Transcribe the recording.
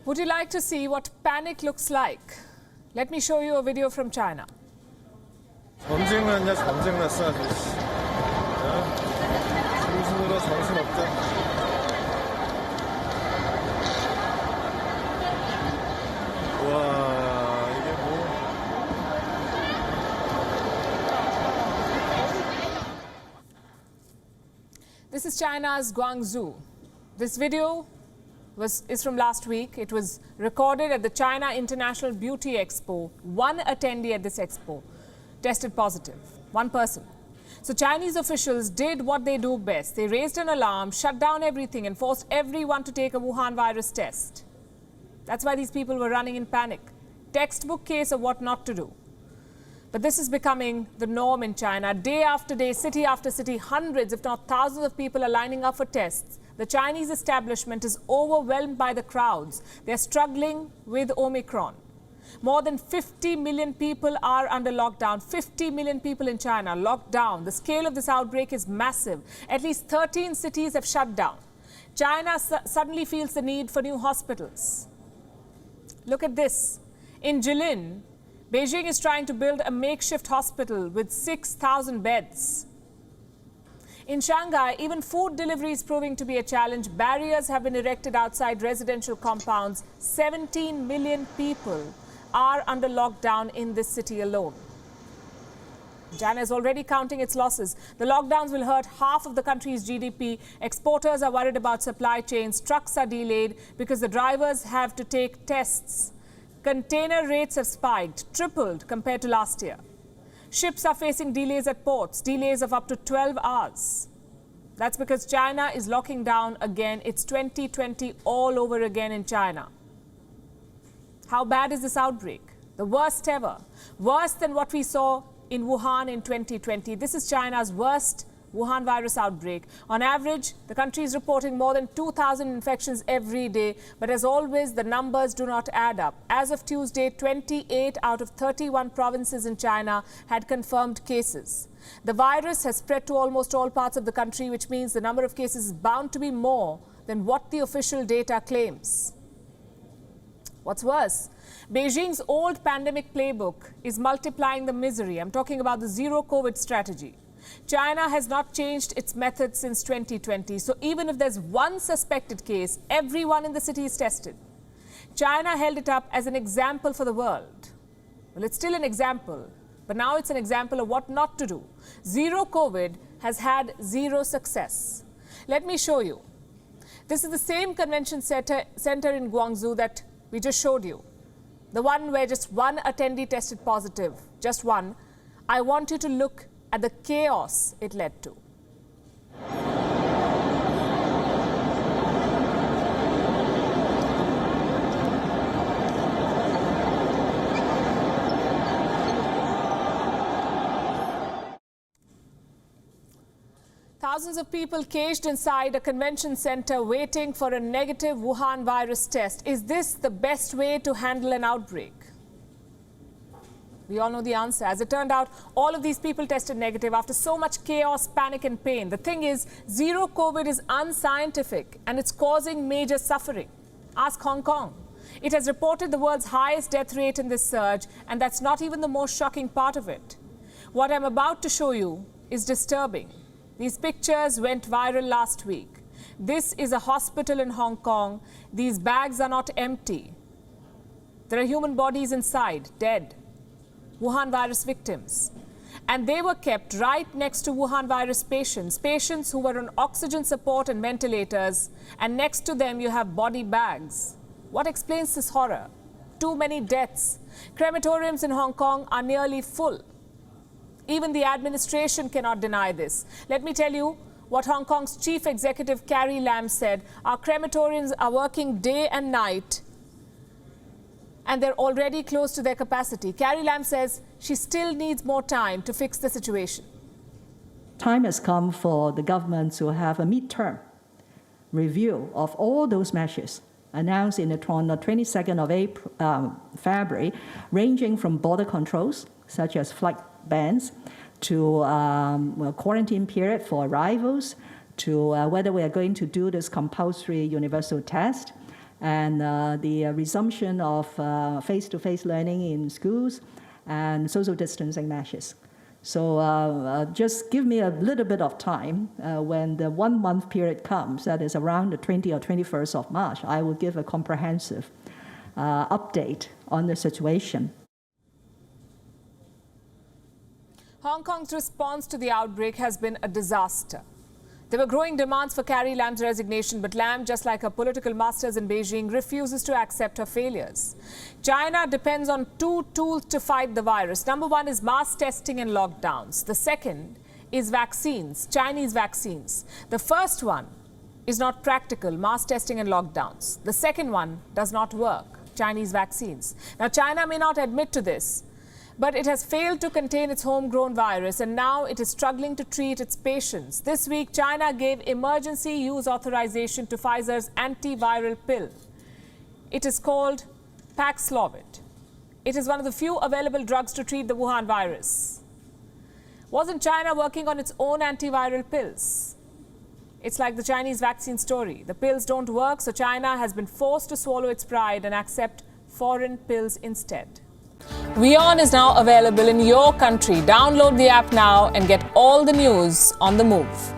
Would you like to see what panic looks like? Let me show you a video from China. 전쟁났냐 전쟁났어 아저씨. 정신으로 정신없다. 와 이게 뭐. This is China's Guangzhou. This video is from last week. It was recorded at the China International Beauty Expo. One attendee at this expo tested positive, one person. So Chinese officials did what they do best. They raised an alarm, shut down everything and forced everyone to take a Wuhan virus test. That's why these people were running in panic. Textbook case of what not to do. But this is becoming the norm in China. Day after day, city after city, hundreds if not thousands of people are lining up for tests. The Chinese establishment is overwhelmed by the crowds. They're struggling with Omicron. More than 50 million people are under lockdown. 50 million people in China locked down. The scale of this outbreak is massive. At least 13 cities have shut down. China suddenly feels the need for new hospitals. Look at this. In Jilin, Beijing is trying to build a makeshift hospital with 6,000 beds. In Shanghai, even food delivery is proving to be a challenge. Barriers have been erected outside residential compounds. 17 million people are under lockdown in this city alone. China is already counting its losses. The lockdowns will hurt half of the country's GDP. Exporters are worried about supply chains. Trucks are delayed because the drivers have to take tests. Container rates have spiked, tripled compared to last year. Ships are facing delays at ports, delays of up to 12 hours. That's because China is locking down again. It's 2020 all over again in China. How bad is this outbreak? The worst ever. Worse than what we saw in Wuhan in 2020. This is China's worst Wuhan virus outbreak. On average, the country is reporting more than 2,000 infections every day. But as always, the numbers do not add up. As of Tuesday, 28 out of 31 provinces in China had confirmed cases. The virus has spread to almost all parts of the country, which means the number of cases is bound to be more than what the official data claims. What's worse, Beijing's old pandemic playbook is multiplying the misery. I'm talking about the zero COVID strategy. China has not changed its methods since 2020. So even if there's one suspected case, everyone in the city is tested. China held it up as an example for the world. Well, it's still an example, but now it's an example of what not to do. Zero COVID has had zero success. Let me show you. This is the same convention center in Guangzhou that we just showed you. The one where just one attendee tested positive, just one. I want you to look at the chaos it led to. Thousands of people caged inside a convention center waiting for a negative Wuhan virus test. Is this the best way to handle an outbreak? We all know the answer. As it turned out, all of these people tested negative after so much chaos, panic and pain. The thing is, zero COVID is unscientific and it's causing major suffering. Ask Hong Kong. It has reported the world's highest death rate in this surge, and that's not even the most shocking part of it. What I'm about to show you is disturbing. These pictures went viral last week. This is a hospital in Hong Kong. These bags are not empty. There are human bodies inside, dead. Wuhan virus victims. And they were kept right next to Wuhan virus patients, patients who were on oxygen support and ventilators, and next to them you have body bags. What explains this horror? Too many deaths. Crematoriums in Hong Kong are nearly full. Even the administration cannot deny this. Let me tell you what Hong Kong's chief executive Carrie Lam said. Our crematoriums are working day and night, and they're already close to their capacity. Carrie Lam says she still needs more time to fix the situation. Time has come for the government to have a midterm review of all those measures announced on the 22nd of February, ranging from border controls, such as flight bans, to quarantine period for arrivals, to whether we are going to do this compulsory universal test, and the resumption of face-to-face learning in schools and social distancing measures. So just give me a little bit of time. When the 1 month period comes, that is around the 20th or 21st of March, I will give a comprehensive update on the situation. Hong Kong's response to the outbreak has been a disaster. There were growing demands for Carrie Lam's resignation, but Lam, just like her political masters in Beijing, refuses to accept her failures. China depends on two tools to fight the virus. Number one is mass testing and lockdowns. The second is vaccines, Chinese vaccines. The first one is not practical, mass testing and lockdowns. The second one does not work, Chinese vaccines. Now, China may not admit to this, but it has failed to contain its homegrown virus, and now it is struggling to treat its patients. This week, China gave emergency use authorization to Pfizer's antiviral pill. It is called Paxlovid. It is one of the few available drugs to treat the Wuhan virus. Wasn't China working on its own antiviral pills? It's like the Chinese vaccine story. The pills don't work, so China has been forced to swallow its pride and accept foreign pills instead. WION is now available in your country. Download the app now and get all the news on the move.